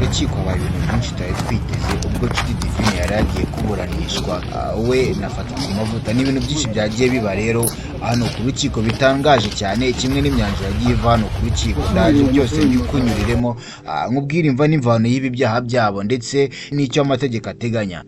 rukiko habaye ibintu byinshi tutari twiteze ubwo Nshuti Divine yari yagiye kuburanishwa we na Fatakumavuta. Ni ibintu byinshi byagiye biba rero hano ku rukiko bitangaje cyane, kimwe n'imyanzuro yagiye iva hano ku rukiko. Ndaje byose mbikunyuriremo nkubwire imva n'imvano y'ibi byaha byabo ndetse n'icyo amategeko ateganya.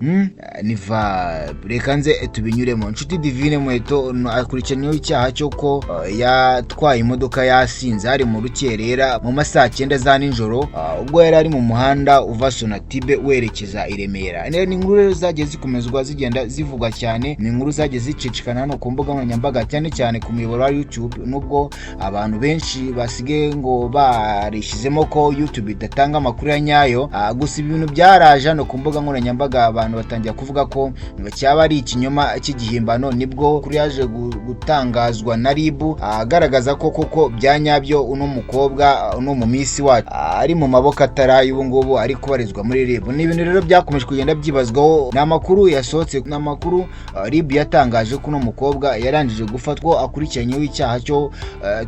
Reka nze tubinyuremo. Nshuti Divine Muheto akurikiranyweho icyaha cyo ko yatwaye imodoka yasinze ari mu rukerera mu masaha 9 za nijoro ubwo yari ari mu muhanda uva Sonatibe werekeza i Remera. Ni inkuru rero zagiye zikomezwa zigenda zivugwa cyane, ni inkuru zagiye zicicikana hano ku mbuga nkoranyambaga cyane ku muyoboro wa YouTube, nubwo abantu benshi basigaye ngo barishizemo ko YouTube idatanga amakuru ya nyayo. Gusa ibintu byaraje hano ku mbuga nkoranyambaga, abantu batangira kuvuga ko cyaba ari ikinyoma cy'igihimbano, nibwo kuri yaje gutangazwa na RIB agaragaza ko koko byanyabyo uno mukobwa uno mu minsi wacu ari mu maboko ataraye ubu ngubu ari kubarizwa muri RIB. Ni ibintu rero byakomeje kugenda byibazwaho, n'amakuru yasohotse, n'amakuru RIB yatangaje ko uno mukobwa yarangije gufatwa akurikiranyweho icyaha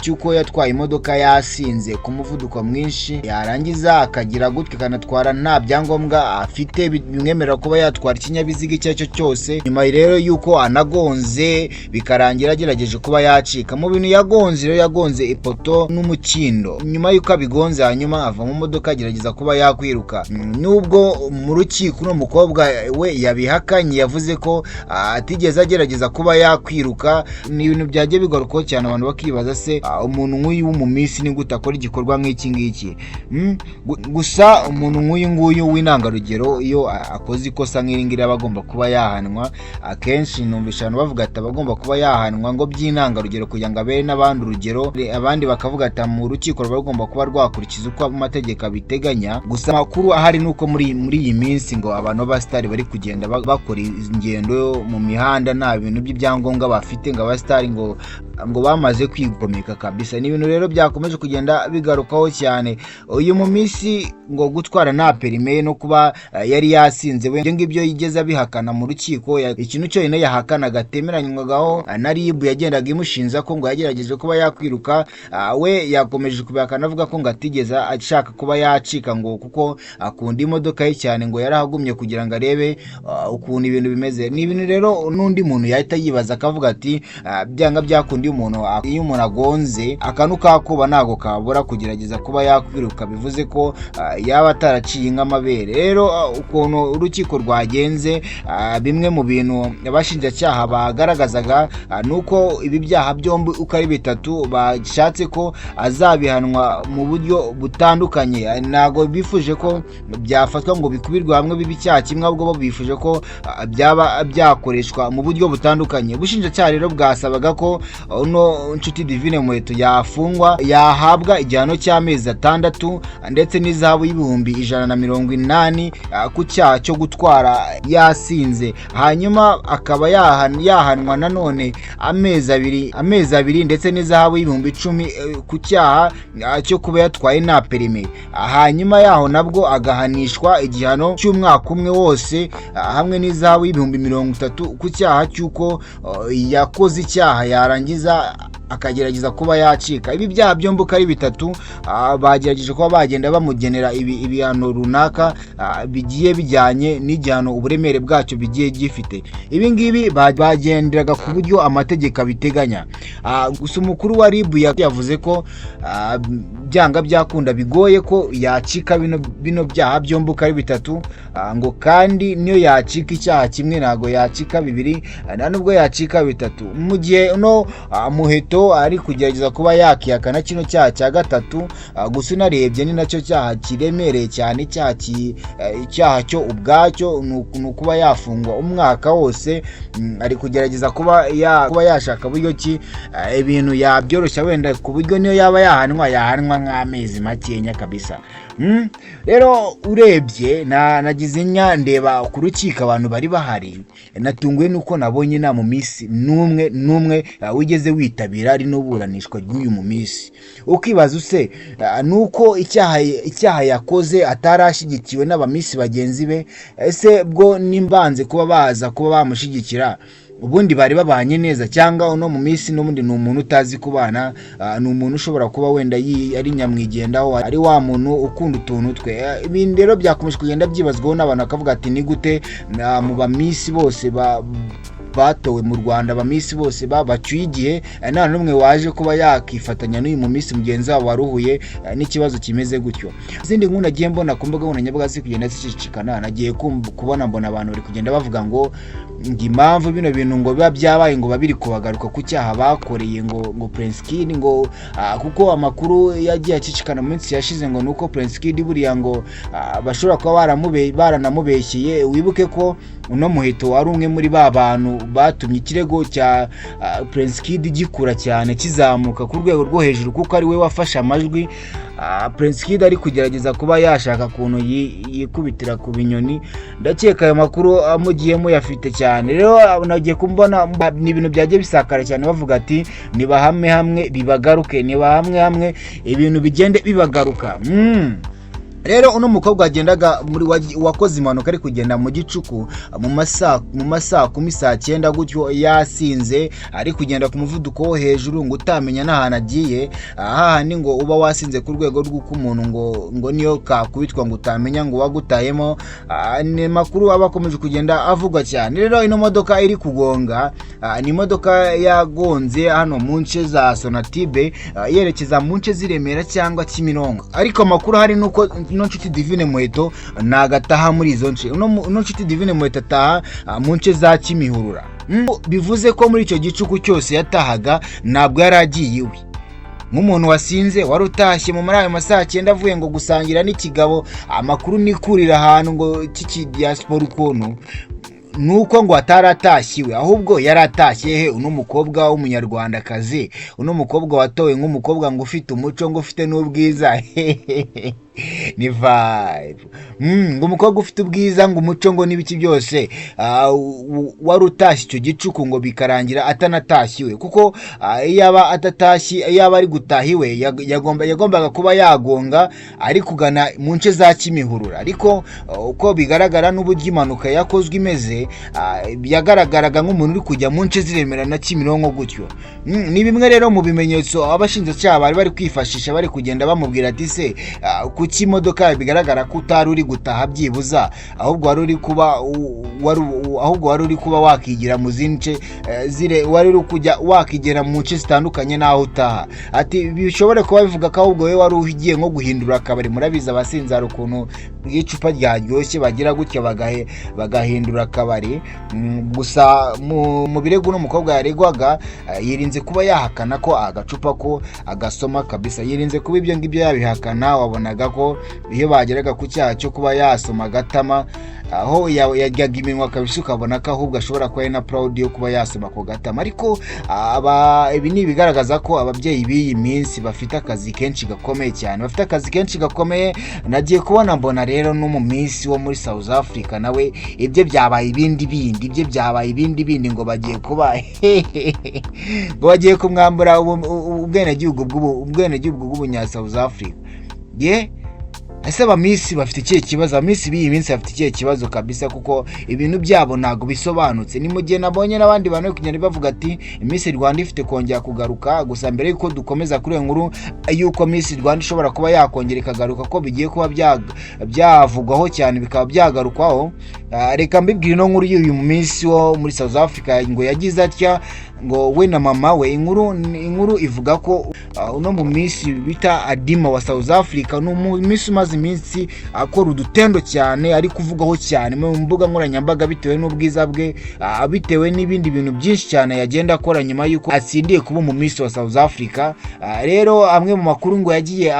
cy'uko yatwaye imodoka yasinze ku muvuduko mwinshi, yarangiza akagira gutya kanatwara nta byangombwa afite bimwemerera kuba yatwara ikinyabiziga icyo cyo cyose. Nyuma rero yuko anagonze bikarangira agerageje kuba yacika mu bintu yagonze. Rero yagonze ipoto n'umukindo, nyuma yuko abigonze hanyuma ava mu modoka agerageza kuba yakwiruka. Nubwo mu rukiko no mukobwa we yabihakanye, yavuze ko atigeze agerageza kuba yakwiruka. Ni ibintu byagiye bigarukaho cyane, abantu bakibaza se umuntu nk'uyu mu minsi ni gute akora igikorwa nk'iki ngiki. Gusa umuntu nk'uyu nguyu w'intangarugero iyo akoze ikosa nk'iri ngiri aba agomba kuba yahanwa. Akenshi numvisha abantu bavuga ati abagomba kuba yahanwa ngo by'intangarugero kugira ngo abere n'abandi urugero. Abandi bakavuga ati mu rukiko rugomba kuba rwakurikiza uko amategeko abiteganya. Gusa amakuru ahari nuko muri iyi minsi ngo abantu b'abasitari bari kugenda bakora ingendo mu mihanda nta bintu by'ibyangombwa bafite, ngo abasitari ngo bamaze kwigomeka kabisa. Ni ibintu rero byakomeje kugenda bigarukaho cyane uyu mu minsi, ngo gutwara nta perime no kuba yari yasinze we ibyo ngibyo yigeze abihakana mu rukiko. Ikintu cyo ine yahakana gatemeranywaho na RIB yagendaga imushinza ko ngo yagerageje kuba yakwiruka, we yakomeje kubihakana avuga ko ngo atigeze ashaka kuba yacika ngo kuko akunda imodoka ye cyane, ngo yarahagumye kugira ngo arebe ukuntu ibintu bimeze. Ni ibintu rero n'undi muntu yahita yibaza akavuga ati byanga byakundi iyo umuntu agonze akantu kakuba ntago kabura kugerageza kuba yakwiruka, bivuze ko yaba ataraciye nk'amabere. Rero ukuntu urukiko rwagenze, bimwe mu bintu abashinjacyaha bagaragazaga nuko ibi byaha byombi uko ari bitatu bashatse ko azabihanwa mu buryo butandukanye. Ntago bifuje ko byafatwa ngo bikubirwe hamwe bibi icyaha kimwe, ahubwo bo bifuje ko byaba byakoreshwa mu buryo butandukanye. Ubushinjacyaha rero bwasabaga ko uno Nshuti Divine Muheto yafungwa, yahabwa igihano cy'amezi 6 ndetse n'izahabu y'ibihumbi 180 ku cyaha cyo gutwara yasinze. Hanyuma akaba yahanwa nanone amezi abiri ndetse n'izahabu y'ibihumbi 10 ku cyaha cyo kuba yatwaye nta perime. Hanyuma yaho nabwo agahanishwa igihano cy'umwaka umwe wose hamwe n'izahabu y'ibihumbi 30 ku cyaha cy'uko yakoze icyaha yarangiza akagerageza kuba yacika. Ibi byaha byombi ari bitatu bagerageje kuba bagenda bamugenera ibihano runaka bigiye bijyanye n'igihano uburemere bwacyo bigiye gifite. Ibi ngibi bagenderaga ku buryo amategeko abiteganya. Gusa umukuru wa RIB yavuze ko byanga byakunda bigoye ko yacika bino byaha byombi ari bitatu, ngo kandi niyo yacika icyaha kimwe ntago yacika bibiri nubwo yacika bitatu. Mu gihe no Muheto ari kugerageza kuba yakihakana kino cyaha cya gatatu, gusa unarebye ni nacyo cyaha kiremereye cyane. Icyaha cyo ubwacyo ni ukuba yafungwa umwaka wose. Ari kugerageza kuba yashaka buryo ki ibintu yabyoroshya, wenda ku buryo niyo yaba yahanwa nk'amezi makenya kabisa. Rero urebye nagize ndeba ku rukiko abantu bari bahari, natunguwe nuko nabonye nta mu minsi n'umwe wigeze witabira ari no buranishwa ry'uyu mu minsi. Ukibaza use nuko icyaha yakoze atarashyigikiwe n'abamisi bagenzi be, ese bwo nimbanze kuba baza kuba bamushigikira ubundi bari babanye neza, cyangwa uno mu minsi n'ubundi ni umuntu utazi kubana, ni umuntu ushobora kuba wenda ari nyamwigendaho, ari wa muntu ukunda utuntu twe. Ibintu rero byakomeje kugenda byibazwaho n'abantu bakavuga ati ni gute mu bamisi bose batowe mu Rwanda, abamisi bose bacyuye igihe nta n'umwe waje kuba yakifatanya n'uyu mu minsi mugenzi wabo waruhuye n'ikibazo kimeze gutyo. Izindi nkuru nagiye mbona ku mbuga nkoranyambaga ziri kugenda zicicikana, nagiye kubona mbona abantu bari kugenda bavuga ngo impamvu bino bintu ngo biba byabaye ngo babiri kubagaruka ku cyaha bakoreye ngo Prince Kid, ngo kuko amakuru yagiye acicikana mu minsi yashize ngo nuko Prince Kid buriya ngo bashobora kuba baranamubeshyeye. Wibuke ko uno muheto wari umwe muri ba bantu batumye ikirego cya Prince Kid gikura cyane kizamuka ku rwego rwo hejuru, kuko ari we wafashe amajwi Prince Kid ari kugerageza kuba yashaka kuntu yikubitira ku binyoni. Ndakeka ayo makuru amugiyemo yafite cyane. Rero nagiye kumbona ni ibintu byagiye bisakara cyane bavuga ati nibahame hamwe bibagaruke, nibahamwe hamwe ibintu bigende bibagaruka. Rero uno mukobwa agendaga wakoze impanuka ari kugenda mu gicuku mu masaa 9 gutyo yasinze, ari kugenda ku muvuduko wo hejuru ngo utamenya n'ahantu agiye. Ni ngo uba wasinze ku rwego rw'uko umuntu ngo niyo kakubitwa ngo utamenya ngo wagutayemo. Ni makuru abakomeje kugenda avugwa cyane. Rero ino modoka iri kugonga ni imodoka yagonze hano mu nce za Sonatibe yerekeza mu nce z'Iremera cyangwa Kimironko, ariko makuru hari nuko ino nshuti Divine Muheto nagataha muri izo nce. Ino nshuti Divine Muheto ataha mu nce za Kimihurura. Bivuze ko muri icyo gicuku cyose yatahaga ntabwo yari agiye iwe nk'umuntu wasinze wari utashye mu ayo masaa 9 avuye ngo gusangira n'ikigabo. Amakuru nikurira ahantu ngo kiki diaspora ukuntu nuko ngo ataratashiwe, ahubwo yaratashye he uno mukobwa w'umunyarwandakazi, uno mukobwa watowe nk'umukobwa ngo ufite umuco ngo ufite n'ubwiza ni vibe. Ngo umukobwa ufite ubwiza ngo umuco ngo n'ibiki byose wari utashye icyo gicuku ngo bikarangira atanatashiwe, kuko yaba atatashye, yaba ari gutahiwe yagombaga kuba yagonga ari kugana mu nce za Kimihurura. Ariko uko bigaragara n'uburyo impanuka yakozwe imeze, yagaragaraga nk'umuntu uri kujya mu nce z'Iremera na Kimironko gutyo. Ni bimwe rero mu bimenyetso abashinjacyaha bari kwifashisha bari kugenda bamubwira ati se kuki imodoka bigaragara ko utari uri gutaha byibuza, ahubwo wari uri kuba wakigira mu zince wari uri kujya wakigera mu nce zitandukanye naho utaha. Ati bishobore kuba bivuga ko ahubwo we wari ugiye nko guhindura akabari. Murabiza abasinzi hari ukuntu icupa ryaryoshye bagira gutya bagahindura akabari. Gusa mu birego n'umukobwa yaregwaga yirinze kuba yahakana ko agacupa ko agasoma kabisa, yirinze kuba ibyo ngibyo yabihakana. Wabonaga ko iyo bageraga ku cyaha cyo kuba yasoma gatama aho yajyaga iminwa kabisa, ukabona ko ahubwo ashobora kuba na proud yo kuba yasoma ko gatama. Ariko ibi ni bigaragaza ko ababyeyi b'iyi minsi bafite akazi kenshi gakomeye cyane, bafite akazi kenshi gakomeye. Nagiye kubona mbona rero no mu minsi wo muri South Africa nawe ibyo byabaye ibindi bindi ngo bagiye kuba ngo bagiye kumwambura ubwenegihugu bw'ubunya South Africa. Ese abamisi bafite ikihe kibazo? Abamisi b'iyi minsi bafite ikihe kibazo kabisa, kuko ibintu byabo ntago bisobanutse. Ni mu gihe nabonye n'abandi bantu kugenda bavuga ati Miss Rwanda ifite kongera kugaruka. Gusa mbere yuko dukomeza kuri nkuru yuko Miss Rwanda ishobora kuba yakongera ikagaruka, ko bigiye kuba byavugwaho cyane bikaba byagarukwaho, reka mbibwire no nkuru y'uyu minsi wo muri South Africa ngo yagize atya ngo we na mama we. Inkuru ivuga ko uno mu minsi bita Adima wa South Africa no minsi umaze iminsi akora udutendo cyane, ari kuvugaho cyane mu mbuga nkoranyambaga bitewe n'ubwiza bwe, bitewe n'ibindi bintu byinshi cyane yagenda akora nyuma yuko atsindiye kuba mu minsi wa South Africa. Rero amwe mu makuru ngo yagiye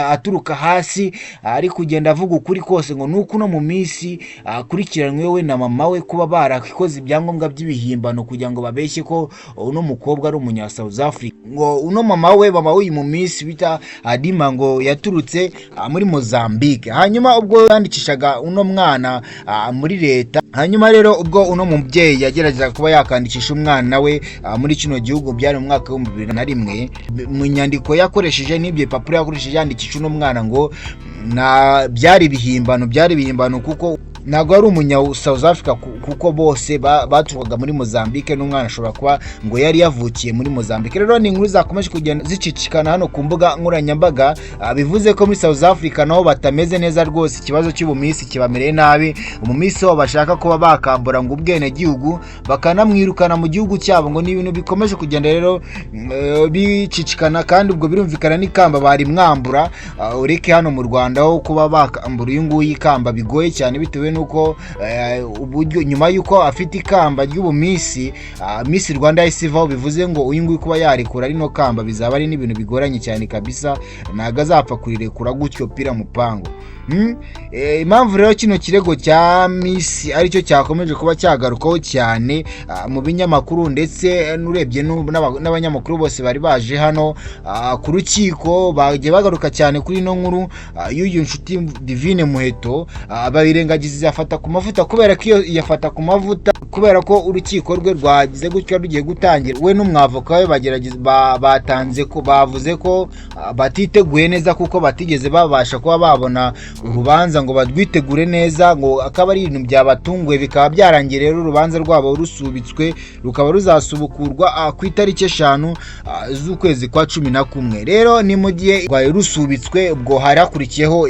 aturuka hasi, ari kugenda avuga ukuri kose ngo nuko no mu minsi akurikiranwe we na mama we kuba barakoze ibyangombwa by'ibihimbano kugira ngo babeshye ko uno mukobwa ari umunya South Africa. Ngo uno mama we mu minsi bita Adima ngo yaturutse muri Mozambique. Hanyuma ubwo yandikishaga uno mwana muri leta, hanyuma rero ubwo uno mubyeyi yagerageza kuba yakandikisha umwana we muri kino gihugu, byari mu mwaka wa 2001, mu nyandiko yakoresheje n'ibyo papuro yakoresheje yandikisha uno mwana ngo byari bihimbano kuko ntabwo ari umunya South Africa kuko bose baturukaga muri Mozambique, n'umwana ashobora kuba ngo yari yavukiye muri Mozambique. Rero ni inkuru zakomeje kugenda zicicikana hano ku mbuga nkoranyambaga, bivuze ko muri South Africa naho batameze neza rwose. Ikibazo cy'ubumisi kibamereye nabi, umumisi wabo bashaka kuba bakambura ngo ubwene gihugu bakanamwirukana mu gihugu cyabo, ngo ni ibintu bikomeje kugenda rero bicicikana. Kandi ubwo birumvikana n'ikamba bari mwambura, ureke hano mu Rwanda ho kuba bakambura uyu nguyu ikamba bigoye cyane, bitewe nuko uburyo nyuma yuko afite ikamba ry'ubumisi Miss Rwanda isivaho, bivuze ngo uyu nguyu kuba yarekura rino kamba bizaba ari n'ibintu bigoranye cyane kabisa, ntago azapfa kurirekura gutyo pira mupango. Impamvu rero kino kirego cya Miss aricyo cyakomeje kuba cyagarukaho cyane mu binyamakuru, ndetse n'urebye n'abanyamakuru bose bari baje hano ku rukiko, bagiye bagaruka cyane kuri ino nkuru y'uyu Nshuti Divine Muheto, babirengagiza yafata ku mavuta, kubera ko iyo yafata ku mavuta, kubera ko urukiko rwe rwagize gutya rugiye gutangira, we n'umwavoka we batanze ko bavuze ko batiteguye neza, kuko batigeze babasha kuba babona urubanza ngo badwitegure neza, ngo akaba ari ibintu byabatunguye. Bikaba byarangiye rero urubanza rwabo rusubitswe, rukaba ruzasubukurwa ku itariki 5 z'ukwezi kwa 11. Rero ni mu gihe rwaye rusubitswe, ubwo hari hakurikiyeho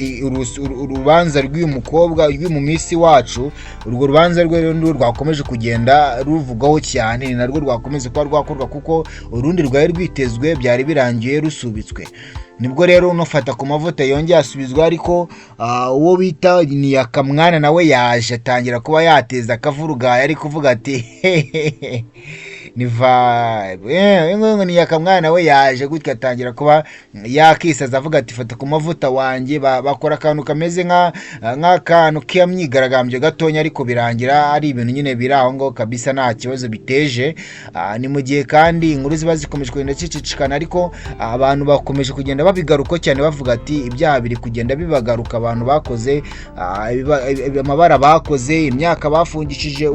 urubanza rw'uyu mukobwa mu Miss wacu. Urwo rubanza rwe rero rwakomeje kugenda ruvugwaho cyane, ni narwo rwakomeze kuba rwakorwa, kuko urundi rwaye rwitezwe byari birangiye rusubitswe. Nibwo rero unofata ku mavuta yongeye asubizwa, ariko uwo bita ni Akamwana nawe yaje atangira kuba yateza akavurugaye, ari kuvuga ati ni vibe ni Akamwana we yaje gutya atangira kuba yakisaza, avuga ati fata ku mavuta wanjye. Bakora akantu kameze nk'akantu k'imyigaragambyo gatonya, ariko birangira ari ibintu nyine biri aho ngo kabisa nta kibazo biteje. Ni mu gihe kandi inkuru ziba zikomeje kugenda cicicikana, ariko abantu bakomeje kugenda babigaruko cyane, bavuga ati ibyaha biri kugenda bibagaruka, abantu bakoze amabara bakoze, imyaka bafungishije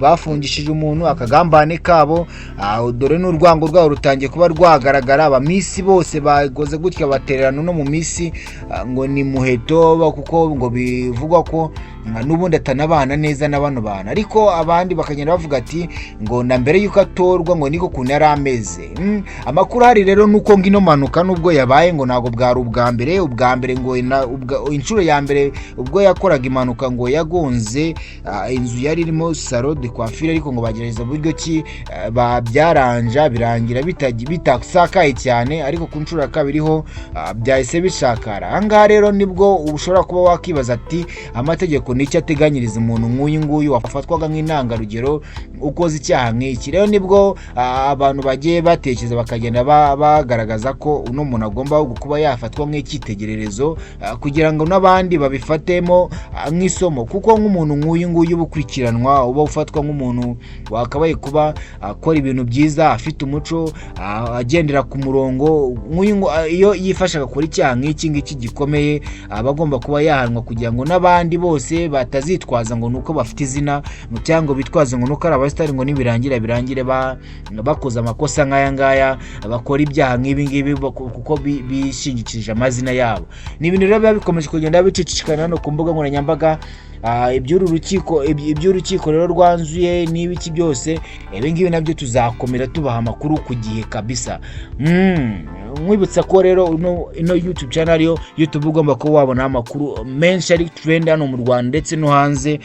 bafungishije umuntu, akagambane kabo, dore n'urwango rwabo rutangiye kuba rwagaragara. Abamisi bose bagoze gutya batererana no mu misi ngo ni Muheto, kuko ngo bivugwa ko n'ubundi atanabana neza na bano bana, ariko abandi bakagenda bavuga ati ngo na mbere yuko atorwa ngo niko kuntu yari ameze. Amakuru hari rero nuko ngino manuka nubwo yabaye ngo ntago bwari ubwa mbere ngo inshuro ya mbere ubwo yakoraga imanuka ngo yagonze inzu yari irimo salon de coiffure, ariko ngo bagerageza buryo ki babyaranja birangira bitasakaye cyane, ariko ku nshuro ya kabiri ho byahise bishakara. Ahangaha rero nibwo ushobora kuba wakibaza ati amategeko nicyo ateganyiriza umuntu nk'uyu nguyu wafatwaga nk'intangarugero ukoze icyaha nk'iki. Rero nibwo abantu bagiye batekereza bakagenda bagaragaza ko uno muntu agomba kuba yafatwa nk'icyitegererezo, kugira ngo n'abandi babifatemo nk'isomo, kuko nk'umuntu nk'uyu nguyu ubukurikiranwa uba ufatwa nk'umuntu wakabaye kuba akora ibintu byiza, afite umuco, agendera ku murongo. Iyo yifashaga kuri icyaha nk'iki gikomeye, abagomba kuba yahanwa, kugira ngo n'abandi bose batazitwaza ngo nuko bafite izina, cyangwa bitwaza ngo nuko ari abasitari, ngo birangire bakoze amakosa nk'aya ngaya, bakora ibyaha nk'ibi ngibi kuko bishingikirije amazina yabo. Ni ibintu rero biba bikomeje kugenda bicicikana hano ku mbuga nkoranyambaga. Iby'urukiko rero rwanzuye n'ibiki byose, ibi ngibi nabyo tuzakomera tubaha amakuru ku gihe kabisa. Mwibutsa ko rero ino YouTube channel yo YouTube ugomba ko wabona amakuru menshi ari trend hano mu Rwanda ndetse no hanze.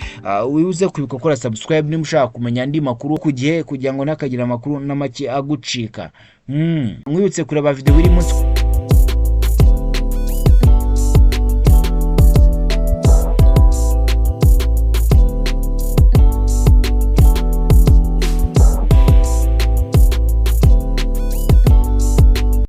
Wibuze kubikora subscribe niba ushaka kumenya andi makuru ku gihe, kugira ngo nakagira amakuru na make agucika. Mwibutse kureba video iri munsi.